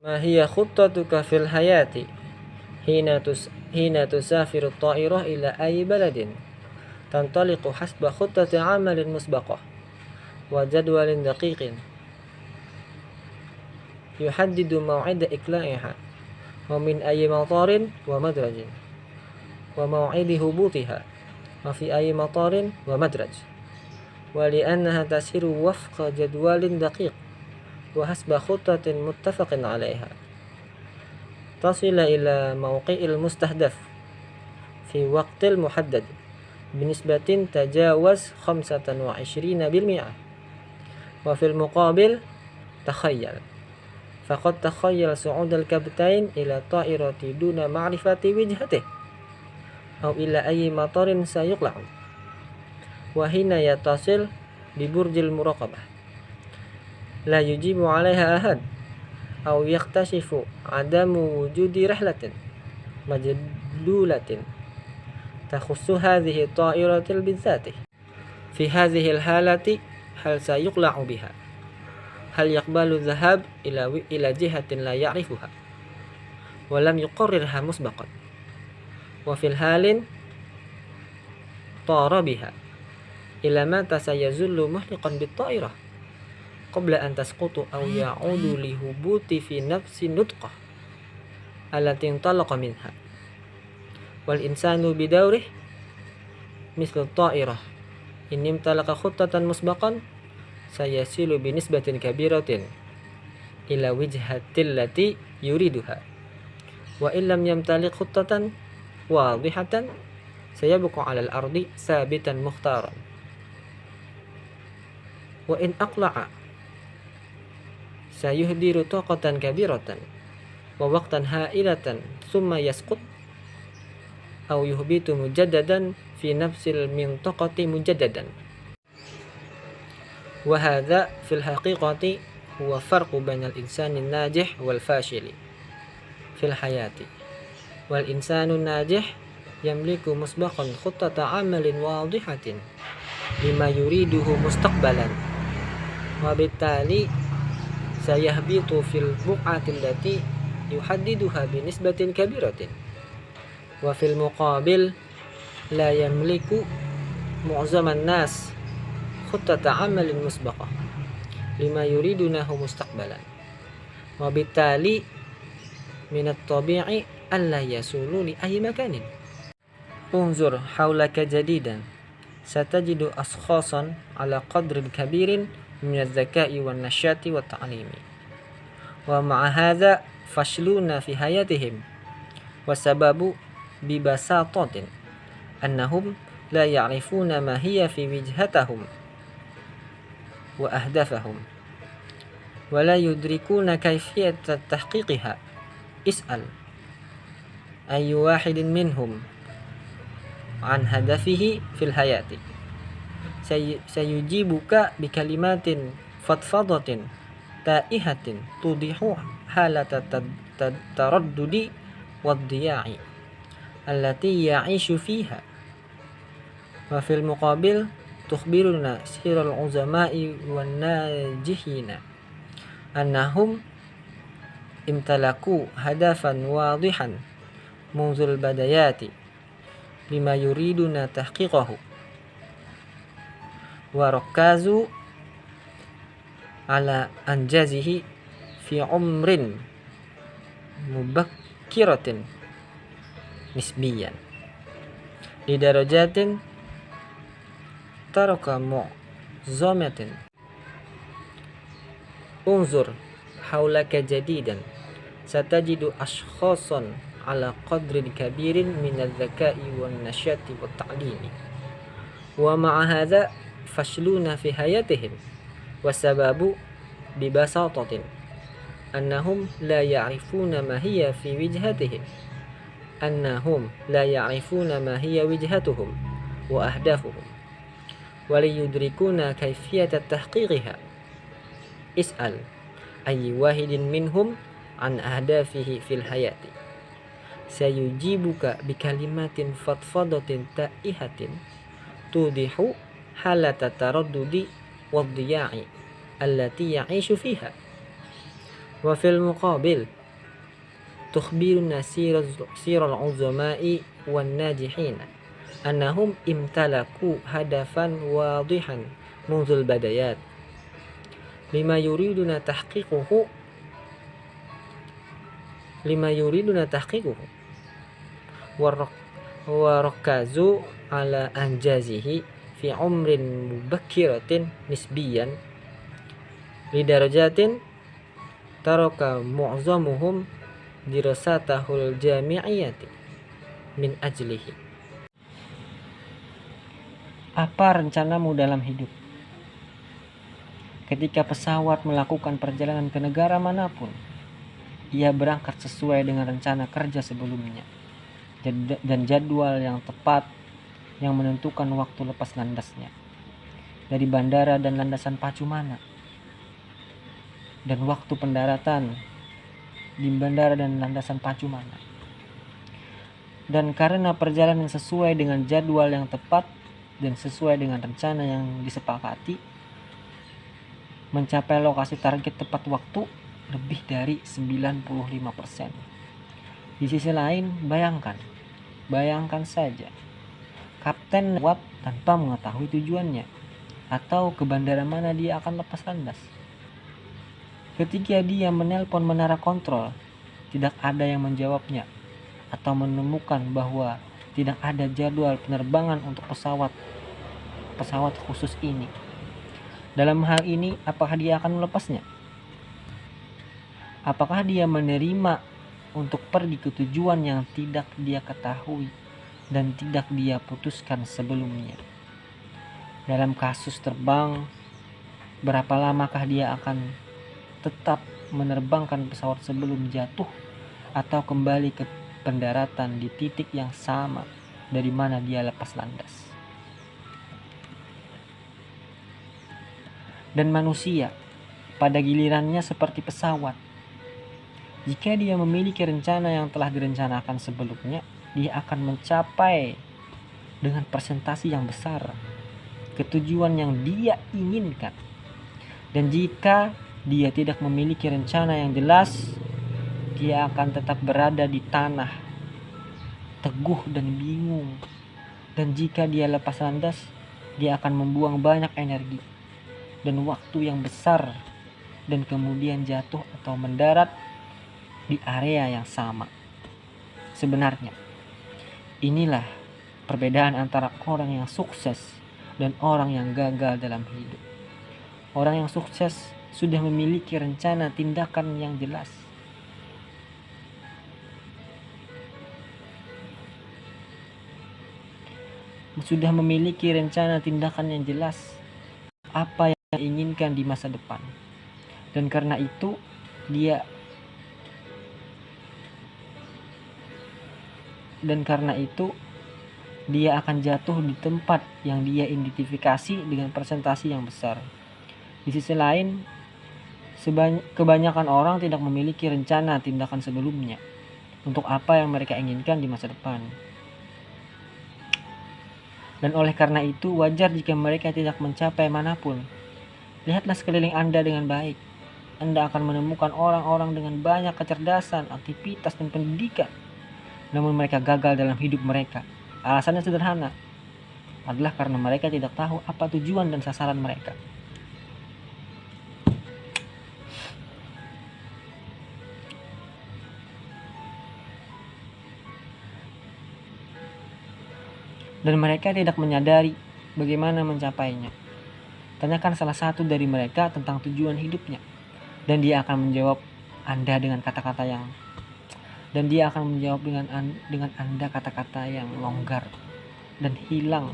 ما هي خطتك في الحياة حين تسافر الطائرة إلى أي بلد؟ تنطلق حسب خطة عمل مسبقة وجدول دقيق يحدد موعد إقلاعها ومن أي مطار ومدرج وموعد هبوطها وفي أي مطار ومدرج، ولأنها تسير وفق جدول دقيق وحسب خطة متفق عليها تصل إلى موقع المستهدف في وقت المحدد بنسبة تجاوز 25%. وفي المقابل فقد تخيل صعود الكابتن إلى الطائرة دون معرفة وجهته أو إلى أي مطار سيقلع، وحين يتصل ببرج المراقبة لا يجيب عليها أحد أو يكتشف عدم وجود رحلة مجدولة تخص هذه الطائرة بالذات. في هذه الحالة هل سيقلع بها؟ هل يقبل الذهاب إلى جهة لا يعرفها ولم يقررها مسبقا؟ وفي الحال طار بها، إلى متى سيظل محلقا بالطائرة قبل أن تسقط أو يعود لهبوط في نفس النطقة التي انطلق منها؟ والإنسان بدوره مثل الطائرة، إن امتلك خطة مسبقا سيصل بنسبة كبيرة إلى وجهة التي يريدها، وإن لم يمتلك خطة واضحة سيبقى على الأرض ثابتا مختارا، وإن أقلع سيهدر طاقة كبيرة ووقتا هائلة ثم يسقط أو يهبط مجددا في نفس المنطقة مجددا. وهذا في الحقيقة هو فرق بين الإنسان الناجح والفاشل في الحياة. والإنسان الناجح يملك مسبقا خطة عمل واضحة لما يريده مستقبلا، وبالتالي سيهبط في البقعة التي يحددها بنسبة كبيرة. وفي المقابل لا يملك معظم الناس خطة عمل مسبقة لما يريدونه مستقبلا، وبالتالي من الطبيعي ألا يصلوا لأي مكان. انظر حولك جديدا، ستجد أشخاصا على قدر كبير من الذكاء والنشاط والتعليم، ومع هذا فشلون في حياتهم، والسبب ببساطة أنهم لا يعرفون ما هي في وجهتهم وأهدافهم، ولا يدركون كيفية تحقيقها. اسأل أي واحد منهم عن هدفه في الحياة سيجيبك بكلمات فضفاضة تائهة توضح حالة التردد والضياع التي يعيش فيها. وفي المقابل تخبرنا سير العظماء والناجحين أنهم امتلكوا هدفا واضحا منذ البدايات لما يريدون تحقيقه، وركزوا على إنجازه في عمر مبكرة نسبيا لدرجات ترك معظمة. انظر حولك جديدا، ستجد أشخاصا على قدر كبير من الذكاء والنشاط والتعليم، ومع هذا فشلون في حياتهم، والسبب ببساطة أنهم لا يعرفون ما هي في وجهتهم وجهتهم وأهدافهم، ولا يدركون كيفية تحقيقها. اسأل أي واحد منهم عن أهدافه في الحياة سيجيبك بكلمات فضفاضة تائهة توضح حالة التردد والضياع التي يعيش فيها. Wa fil muqabil tukhbiruna siral uzama'i wan najihin annahum imtalaku hadafan wadihan munzul badayat lima yuriduna tahqiquhu wa rakazu ala anjazihi fi umrin mubakkiratin nisbiyan lidarajatin taraka mu'zamuhum dirasatahul jami'iyati min ajlihi. Apa rencanamu dalam hidup? Ketika pesawat melakukan perjalanan ke negara manapun, ia berangkat sesuai dengan rencana kerja sebelumnya dan jadwal yang tepat yang menentukan waktu lepas landasnya dari bandara dan landasan pacu mana, dan waktu pendaratan di bandara dan landasan pacu mana. Dan karena perjalanan sesuai dengan jadwal yang tepat dan sesuai dengan rencana yang disepakati, mencapai lokasi target tepat waktu lebih dari 95%. Di sisi lain, bayangkan saja kapten lewat tanpa mengetahui tujuannya atau ke bandara mana dia akan lepas landas. Ketika dia menelpon menara kontrol, tidak ada yang menjawabnya atau menemukan bahwa tidak ada jadwal penerbangan untuk pesawat khusus ini. Dalam hal ini, apakah dia akan melepasnya? Apakah dia menerima untuk pergi ke tujuan yang tidak dia ketahui dan tidak dia putuskan sebelumnya? Dalam kasus terbang, berapa lamakah dia akan tetap menerbangkan pesawat sebelum jatuh atau kembali ke pendaratan di titik yang sama dari mana dia lepas landas? Dan manusia pada gilirannya seperti pesawat. Jika dia memiliki rencana yang telah direncanakan sebelumnya, dia akan mencapai dengan persentase yang besar ke tujuan yang dia inginkan. Dan jika dia tidak memiliki rencana yang jelas, dia akan tetap berada di tanah, teguh dan bingung. Dan jika dia lepas landas, dia akan membuang banyak energi dan waktu yang besar, dan kemudian jatuh atau mendarat di area yang sama. Sebenarnya, inilah perbedaan antara orang yang sukses dan orang yang gagal dalam hidup. Orang yang sukses sudah memiliki rencana tindakan yang jelas. Sudah memiliki rencana tindakan yang jelas apa yang inginkan di masa depan. Dan karena itu dia akan jatuh di tempat yang dia identifikasi dengan presentasi yang besar. Di sisi lain, kebanyakan orang tidak memiliki rencana tindakan sebelumnya untuk apa yang mereka inginkan di masa depan. Dan oleh karena itu, wajar jika mereka tidak mencapai manapun. Lihatlah sekeliling Anda dengan baik. Anda akan menemukan orang-orang dengan banyak kecerdasan, aktivitas, dan pendidikan. Namun mereka gagal dalam hidup mereka. Alasannya sederhana, adalah karena mereka tidak tahu apa tujuan dan sasaran mereka. Dan mereka tidak menyadari bagaimana mencapainya. Tanyakan salah satu dari mereka tentang tujuan hidupnya, dan dia akan menjawab Anda dengan kata-kata yang longgar dan hilang,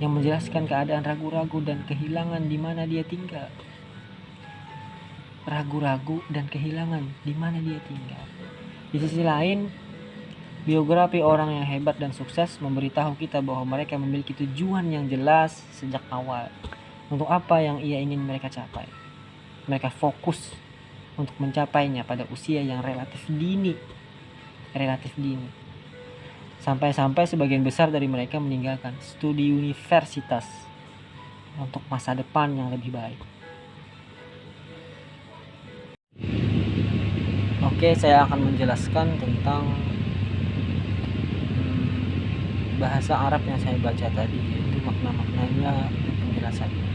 yang menjelaskan keadaan ragu-ragu dan kehilangan di mana dia tinggal. Di sisi lain, biografi orang yang hebat dan sukses memberitahu kita bahwa mereka memiliki tujuan yang jelas sejak awal untuk apa yang ia ingin mereka capai. Mereka fokus untuk mencapainya pada usia yang relatif dini. Sampai-sampai sebagian besar dari mereka meninggalkan studi universitas untuk masa depan yang lebih baik. Oke, saya akan menjelaskan tentang bahasa Arab yang saya baca tadi, yaitu makna-maknanya dan penjelasannya.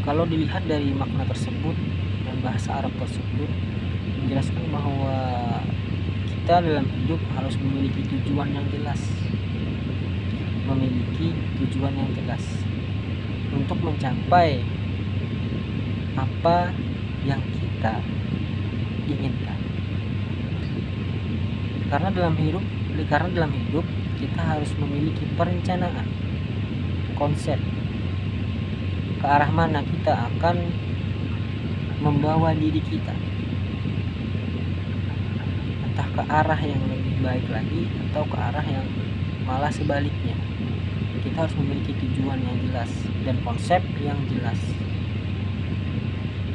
Kalau dilihat dari makna tersebut dan bahasa Arab tersebut menjelaskan bahwa kita dalam hidup harus memiliki tujuan yang jelas, untuk mencapai apa yang kita inginkan. Karena dalam hidup kita harus memiliki perencanaan, konsep ke arah mana kita akan membawa diri kita, entah ke arah yang lebih baik lagi atau ke arah yang malah sebaliknya. Kita harus memiliki tujuan yang jelas dan konsep yang jelas.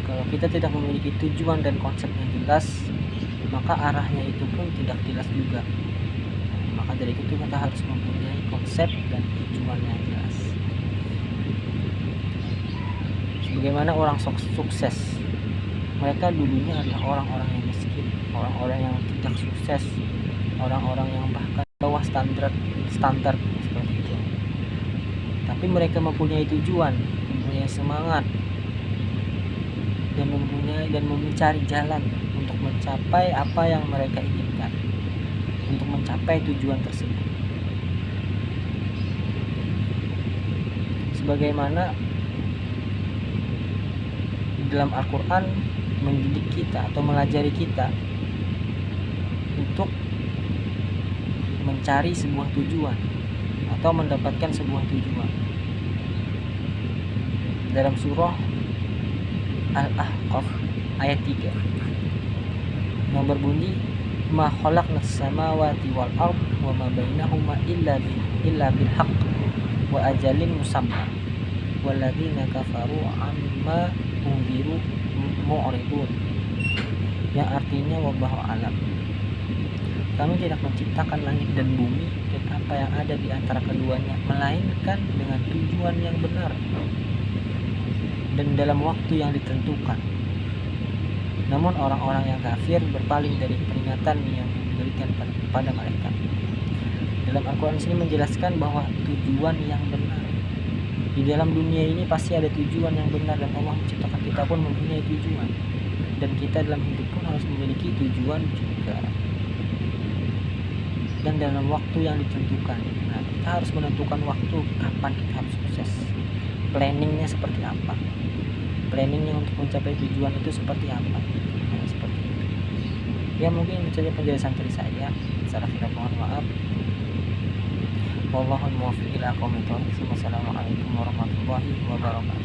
Kalau kita tidak memiliki tujuan dan konsep yang jelas, maka arahnya itu pun tidak jelas juga. Maka dari itu kita harus mempunyai konsep dan tujuan yang jelas. Sebagaimana orang sukses, mereka dulunya adalah orang-orang yang miskin, orang-orang yang tidak sukses, orang-orang yang bahkan bawah standar seperti itu. Tapi mereka mempunyai tujuan, mempunyai semangat, dan mencari jalan untuk mencapai apa yang mereka inginkan, untuk mencapai tujuan tersebut. Sebagaimana dalam Al-Quran mendidik kita atau mengajari kita untuk mencari sebuah tujuan atau mendapatkan sebuah tujuan. Dalam surah Al-Ahqaf ayat 3 yang berbunyi, ma khalaqnas samawati wal ard wa ma bainahuma illa bil haqq wa ajalin musamma walladzina kafaru amma unziru mu'ridun, yang artinya wallahu alam. Kami tidak menciptakan langit dan bumi dan apa yang ada di antara keduanya melainkan dengan tujuan yang benar dan dalam waktu yang ditentukan. Namun orang-orang yang kafir berpaling dari peringatan yang diberikan kepada mereka. Dalam Al-Quran sini menjelaskan bahwa tujuan yang benar. Di dalam dunia ini pasti ada tujuan yang benar, dan Allah menciptakan kita pun mempunyai tujuan. Dan kita dalam hidup pun harus memiliki tujuan juga. Dan dalam waktu yang ditentukan. Nah, kita harus menentukan waktu kapan kita harus sukses. Planningnya seperti apa? Planningnya untuk mencapai tujuan itu seperti apa? Nah, seperti itu. Ya, mungkin itu saja penjelasan dari saya. Salah silap mohon maaf. Wallahul muwaffiq ila aqwamit thoriq. Wassalamualaikum warahmatullahi wabarakatuh.